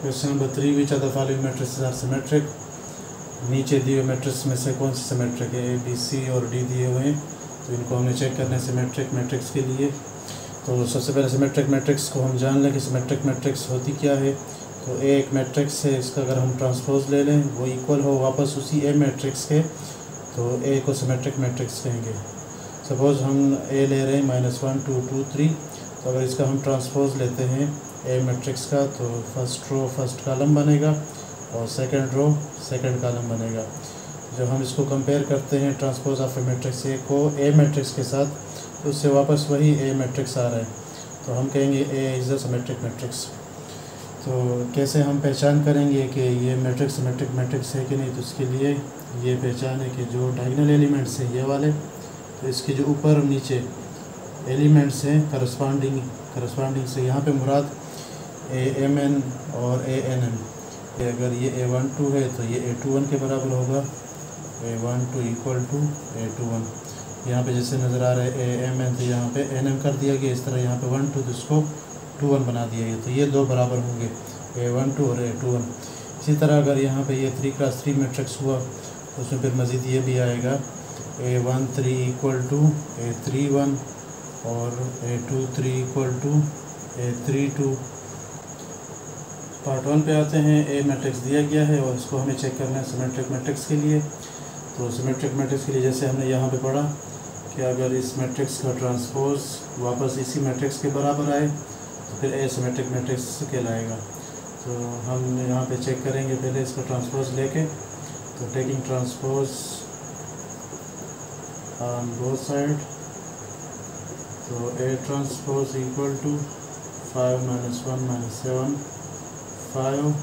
Question number 3, which are the following matrices are symmetric. नीचे दिए matrix में से कौन सी सिमेट्रिक है? ए, बी, सी और डी दिए हुए हैं, तो इनको हमें चेक करना है सिमेट्रिक मैट्रिक्स के लिए। तो सबसे पहले सिमेट्रिक मैट्रिक्स को हम जान लें कि सिमेट्रिक मैट्रिक्स होती क्या है। तो ए एक मैट्रिक्स है, इसका अगर हम ट्रांसपोज ले लें वो इक्वल हो वापस उसी ए मैट्रिक्स के, तो ए को सिमेट्रिक मैट्रिक्स कहेंगे। सपोज़ हम ए ले रहे हैं -1 2 2 3, तो अगर इसका हम ट्रांसपोज लेते हैं ए मैट्रिक्स का, तो फर्स्ट रो फर्स्ट कॉलम बनेगा और सेकंड रो सेकंड कॉलम बनेगा। जब हम इसको कंपेयर करते हैं transpose of A matrix A को ए मैट्रिक्स के साथ, तो उससे वापस वही ए मैट्रिक्स आ रहा है, तो हम कहेंगे A is a symmetric matrix. तो कैसे हम पहचान करेंगे कि ये मैट्रिक्स सिमेट्रिक मैट्रिक्स है कि नहीं? तो उसके लिए ये पहचान है कि जो डायगोनल एलिमेंट्स हैं ये वाले, तो इसके जो ऊपर और नीचे एलिमेंट्स हैं करस्पॉन्डिंग से, यहाँ पे मुराद AMN और ANN। अगर ये A12 है तो ये A21 के बराबर होगा, A12 इक्वल टू A21। यहाँ पे जैसे नज़र आ रहा है AMN, तो यहाँ पे NM कर दिया गया, इस तरह यहाँ पे 1 2 तो इसको 2 1 बना दिया गया, तो ये दो बराबर होंगे A12 और A21। इसी तरह अगर यहाँ पे ये 3x3 मैट्रिक्स हुआ, तो उसमें फिर मज़ीद ये भी आएगा A13 इक्वल टू A31 और A23 equal to A32। Part 1 पे आते हैं। ए मैट्रिक्स दिया गया है और इसको हमें चेक करना है सिमेट्रिक मैट्रिक्स के लिए। तो सिमेट्रिक मैट्रिक्स के लिए जैसे हमने यहाँ पे पढ़ा कि अगर इस मैट्रिक्स का ट्रांसपोज वापस इसी मैट्रिक्स के बराबर आए तो फिर ए सिमेट्रिक मैट्रिक्स कहलाएगा। तो हम यहाँ पे चेक करेंगे पहले इसका ट्रांसपोज लेके। तो taking transpose on both side, तो A transpose equal to 5 - 1 - 7 5।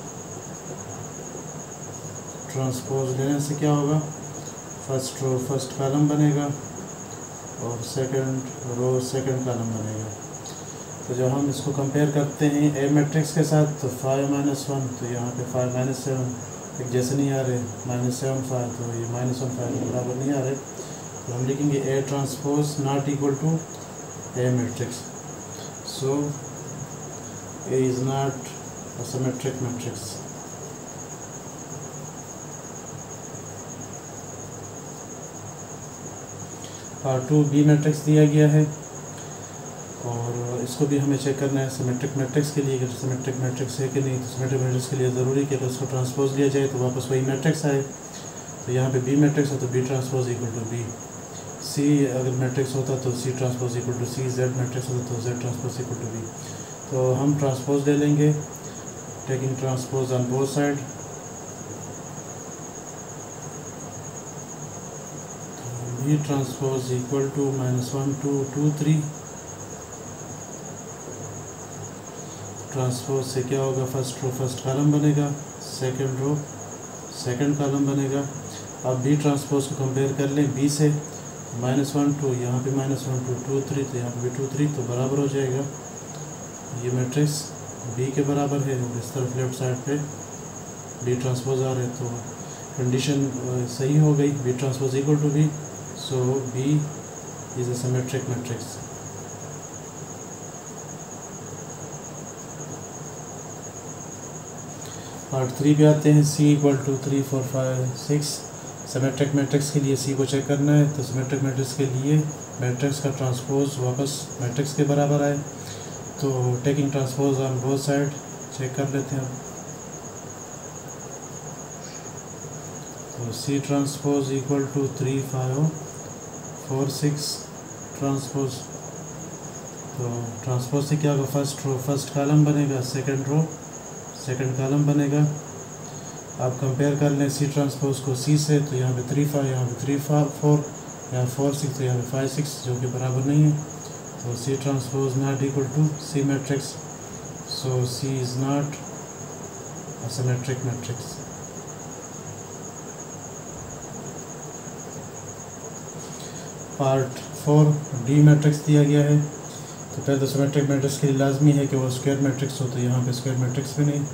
Transpose लेने से क्या होगा? फर्स्ट रो फर्स्ट कॉलम बनेगा और सेकंड रो सेकंड कॉलम बनेगा। तो जब हम इसको कंपेयर करते हैं ए मैट्रिक्स के साथ, तो 5 - 1, तो यहाँ पे 5 - 7 एक जैसे नहीं आ रहे, -7 5, तो ये -1 5 बराबर नहीं आ रहे, तो हम लिखेंगे A transpose not equal to A matrix. So A is not a symmetric matrix। Part 2 B matrix दिया गया है और इसको भी हमें चेक करना है सिमेट्रिक मैट्रिक्स के लिए, अगर सिमेट्रिक मैट्रिक्स है कि नहीं। तो सिमेट्रिक मैट्रिक्स के लिए ज़रूरी कि अगर उसको ट्रांसपोज लिया जाए तो वापस वही मैट्रिक्स आए। तो यहाँ पे बी मैट्रिक्स है तो B transpose equal to B. C अगर मैट्रिक्स होता तो C transpose equal to C. Z matrix होता तो Z transpose equal to B. तो हम ट्रांसपोज ले लेंगे, taking transpose on both side. B transpose equal to -1 2 2 3। Transpose से क्या होगा? फर्स्ट रो फर्स्ट कॉलम बनेगा, सेकंड रो सेकंड कॉलम बनेगा। अब बी ट्रांसपोज को कंपेयर कर लें बी से, -1 2, यहाँ पे -1 2 2 3, तो यहाँ पे भी 2 3, तो बराबर हो जाएगा। ये मैट्रिक्स बी के बराबर है। इस तरफ लेफ्ट साइड पे बी ट्रांसपोज आ रहे, तो कंडीशन सही हो गई, B transpose equal to B. So B is a symmetric matrix. Part 3 पे आते हैं। C equal to 3 4 5 6। Symmetric matrix के लिए सी को चेक करना है। तो सिमेट्रिक मैट्रिक्स के लिए मैट्रिक्स का ट्रांसपोज वापस मैट्रिक्स के बराबर आए, तो taking transpose on both side check कर लेते हैं। तो C transpose equal to 3 5 4 6 transpose. तो ट्रांसपोज से क्या होगा? फर्स्ट रो फर्स्ट कॉलम बनेगा, सेकंड रो सेकंड कॉलम बनेगा। आप कंपेयर कर लें सी ट्रांसपोज को सी से, तो यहाँ पे 3 5, यहाँ पे 3 4, यहाँ 4 6, तो यहाँ पे 5 6, जो कि बराबर नहीं है। तो C transpose not equal to C matrix. So C is not a symmetric matrix. Part 4 D matrix दिया गया है। तो पहले तो सिमेट्रिक मैट्रिक्स के लिए लाजमी है कि वो स्क्वायर मैट्रिक्स हो, तो यहाँ पे स्क्वायर मैट्रिक्स भी नहीं।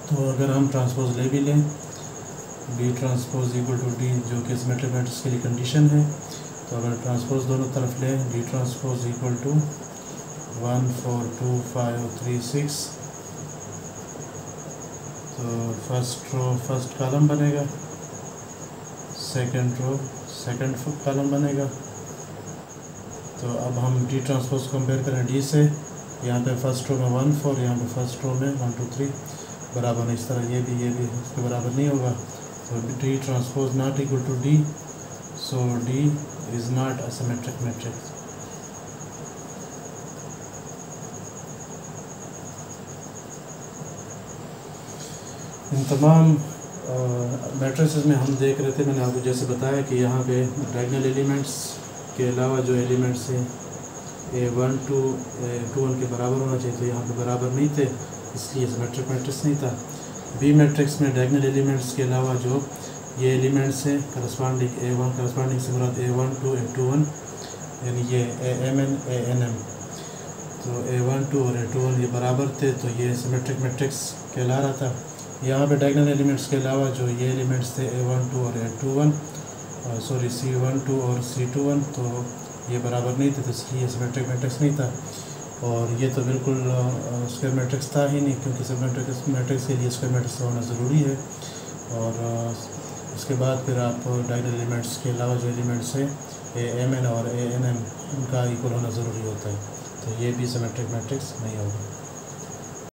तो अगर हम ट्रांसपोज ले भी लें B transpose equal to D, जो कि सिमेट्रिक मैट्रिक्स के लिए कंडीशन है, तो अगर ट्रांसपोज दोनों तरफ लें, डी ट्रांसपोज इक्वल टू 1 4 2 5 3 6, तो फर्स्ट रो फर्स्ट कॉलम बनेगा, सेकंड रो सेकंड कॉलम बनेगा। तो अब हम डी ट्रांसपोज कंपेयर करें डी से, यहाँ पे फर्स्ट रो में 1 4, यहाँ पे फर्स्ट रो में 1 2 3 बराबर नहीं, इस तरह ये भी इसके बराबर नहीं होगा। तो D transpose not equal to D, so D is not a symmetric matrix. इन तमाम मैट्रिसेस में हम देख रहे थे, मैंने आपको जैसे बताया कि यहाँ पे डायगोनल एलिमेंट्स के अलावा जो एलिमेंट्स हैं A1 2 A2 के बराबर होना चाहिए, तो यहाँ पे बराबर नहीं थे, इसलिए सिमेट्रिक मैट्रिक्स नहीं था। बी मैट्रिक्स में डायगोनल एलिमेंट्स के अलावा जो ये एलिमेंट्स हैं करस्पॉन्डिंग A1 करस्पॉन्डिंग से मुराद A1 2 A21, यानी ये AMN ANM, तो A1 2 और A21 ये बराबर थे, तो ये सिमेट्रिक मैट्रिक्स कहला रहा था। यहाँ पे डायगोनल एलिमेंट्स के अलावा जो ये एलिमेंट्स थे A1 2 और A21 सॉरी C1 2 और C21, तो ये बराबर नहीं थे, तो इसलिए सिमेट्रिक मैट्रिक्स नहीं था। और ये तो बिल्कुल स्क्वायर मैट्रिक्स था ही नहीं, क्योंकि सिमेट्रिक मैट्रिक्स के लिए स्क्वायर मैट्रिक्स होना ज़रूरी है। और उसके बाद फिर आप डायगोनल एलिमेंट्स के अलावा जो एलिमेंट्स हैं AMN और ANM उनका इक्वल होना ज़रूरी होता है, तो ये भी सिमेट्रिक मैट्रिक्स नहीं होगा।